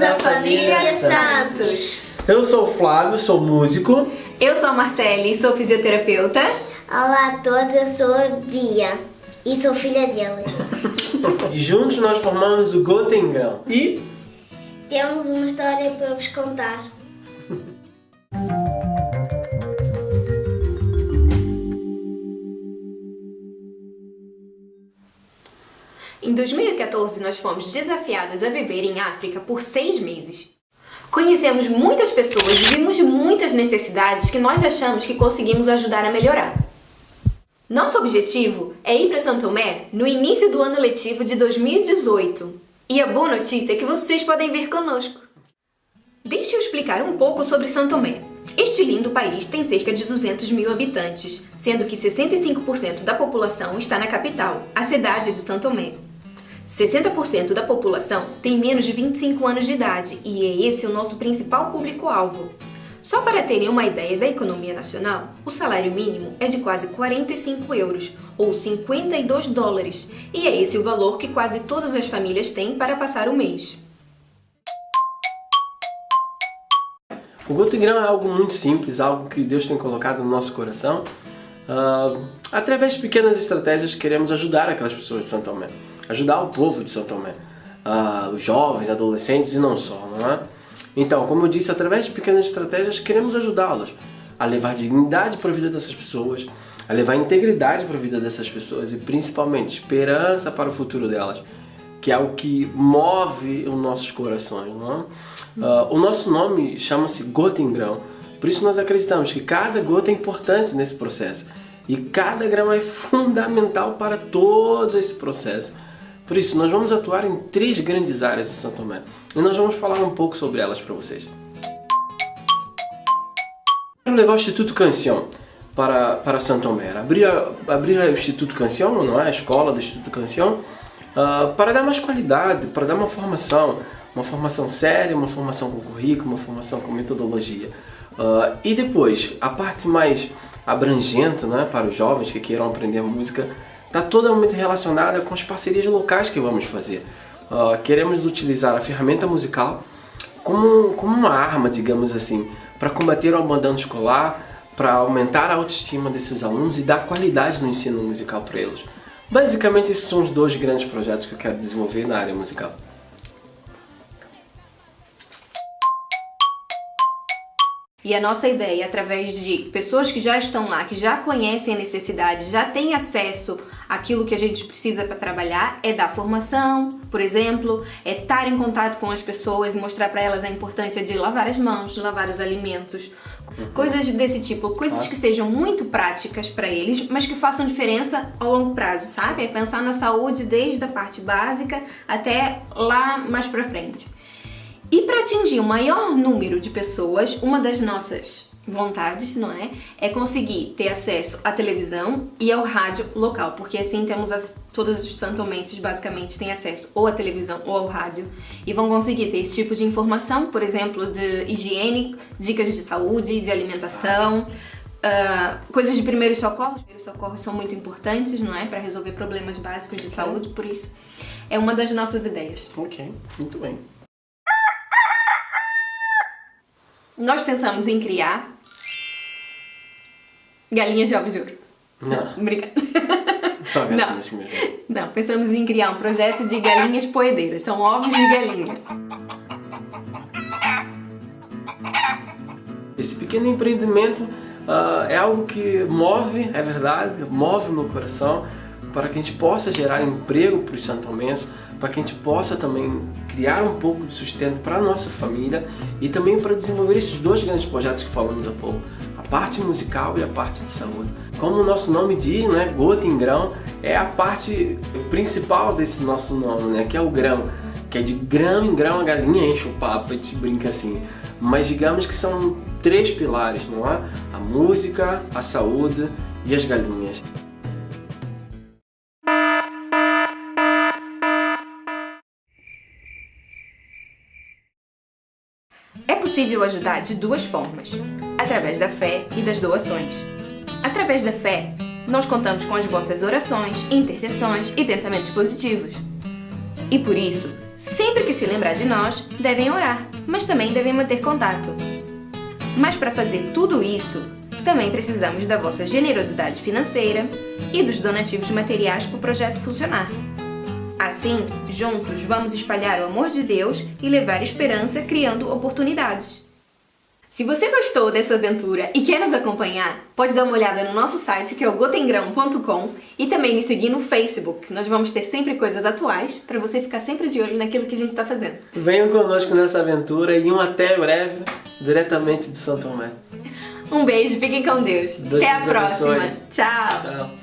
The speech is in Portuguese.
da família Santos. Eu sou o Flávio, sou músico. Eu sou a Marcele, sou fisioterapeuta. Olá a todos, eu sou a Bia e sou filha dele. E juntos nós formamos o Gotem Grão. E temos uma história para vos contar. Em 2014, nós fomos desafiadas a viver em África por 6 meses. Conhecemos muitas pessoas e vimos muitas necessidades que nós achamos que conseguimos ajudar a melhorar. Nosso objetivo é ir para São Tomé no início do ano letivo de 2018. E a boa notícia é que vocês podem vir conosco. Deixa eu explicar um pouco sobre São Tomé. Este lindo país tem cerca de 200 mil habitantes, sendo que 65% da população está na capital, a cidade de São Tomé. 60% da população tem menos de 25 anos de idade e é esse o nosso principal público-alvo. Só para terem uma ideia da economia nacional, o salário mínimo é de quase 45 euros, ou 52 dólares, e é esse o valor que quase todas as famílias têm para passar o mês. o Gotem Grão é algo muito simples, algo que Deus tem colocado no nosso coração. Através de pequenas estratégias queremos ajudar aquelas pessoas de São Tomé, ajudar o povo de São Tomé, os jovens, adolescentes e não só, não é? Então, como eu disse, através de pequenas estratégias queremos ajudá-los a levar dignidade para a vida dessas pessoas, a levar integridade para a vida dessas pessoas e principalmente esperança para o futuro delas, que é o que move os nossos corações, não é? O nosso nome chama-se Gotem Grão, por isso nós acreditamos que cada gota é importante nesse processo e cada grão é fundamental para todo esse processo. Por isso, nós vamos atuar em 3 grandes áreas de São Tomé e nós vamos falar um pouco sobre elas para vocês. Quero levar o Instituto Canção para São Tomé, abrir o Instituto Canção, não é? A escola do Instituto Canção, para dar mais qualidade, para dar uma formação séria, uma formação com currículo, uma formação com metodologia. E depois, a parte mais abrangente, né, para os jovens que queiram aprender música, está totalmente relacionada com as parcerias locais que vamos fazer. Queremos utilizar a ferramenta musical como uma arma, digamos assim, para combater o abandono escolar, para aumentar a autoestima desses alunos e dar qualidade no ensino musical para eles. Basicamente, esses são os 2 grandes projetos que eu quero desenvolver na área musical. E a nossa ideia, através de pessoas que já estão lá, que já conhecem a necessidade, já têm acesso àquilo que a gente precisa para trabalhar, é dar formação, por exemplo, é estar em contato com as pessoas, mostrar para elas a importância de lavar as mãos, lavar os alimentos, coisas desse tipo, coisas que sejam muito práticas para eles, mas que façam diferença ao longo prazo, sabe? É pensar na saúde desde a parte básica até lá mais para frente. E para atingir o maior número de pessoas, uma das nossas vontades, não é? É conseguir ter acesso à televisão e ao rádio local, porque assim todos os santomenses basicamente têm acesso ou à televisão ou ao rádio e vão conseguir ter esse tipo de informação, por exemplo, de higiene, dicas de saúde, de alimentação, coisas de primeiros socorros. Os primeiros socorros são muito importantes, não é? Para resolver problemas básicos de saúde, por isso é uma das nossas ideias. Ok, muito bem. Nós pensamos em criar galinhas de ovos de ouro. Não. Obrigada. Só galinhas mesmo. Não, pensamos em criar um projeto de galinhas poedeiras. São ovos de galinha. Esse pequeno empreendimento é algo que move, é verdade, move o meu coração, para que a gente possa gerar emprego para os santomenses, para que a gente possa também criar um pouco de sustento para a nossa família e também para desenvolver esses 2 grandes projetos que falamos há pouco, a parte musical e a parte de saúde. Como o nosso nome diz, né, Gotem Grão é a parte principal desse nosso nome, né, que é o grão, que é de grão em grão a galinha enche o papo, a gente brinca assim. Mas digamos que são 3 pilares, não é? A música, a saúde e as galinhas. É possível ajudar de 2 formas, através da fé e das doações. Através da fé, nós contamos com as vossas orações, intercessões e pensamentos positivos. E por isso, Sempre que se lembrar de nós, devem orar, mas também devem manter contato. Mas para fazer tudo isso, também precisamos da vossa generosidade financeira e dos donativos materiais para o projeto funcionar. Assim, juntos vamos espalhar o amor de Deus e levar esperança criando oportunidades. Se você gostou dessa aventura e quer nos acompanhar, pode dar uma olhada no nosso site, que é o gotemgrão.com, e também me seguir no Facebook. Nós vamos ter sempre coisas atuais para você ficar sempre de olho naquilo que a gente está fazendo. Venham conosco nessa aventura e até breve, diretamente de São Tomé. Um beijo, fiquem com Deus. Deus Até a nos próxima. abençoe. Tchau. Tchau.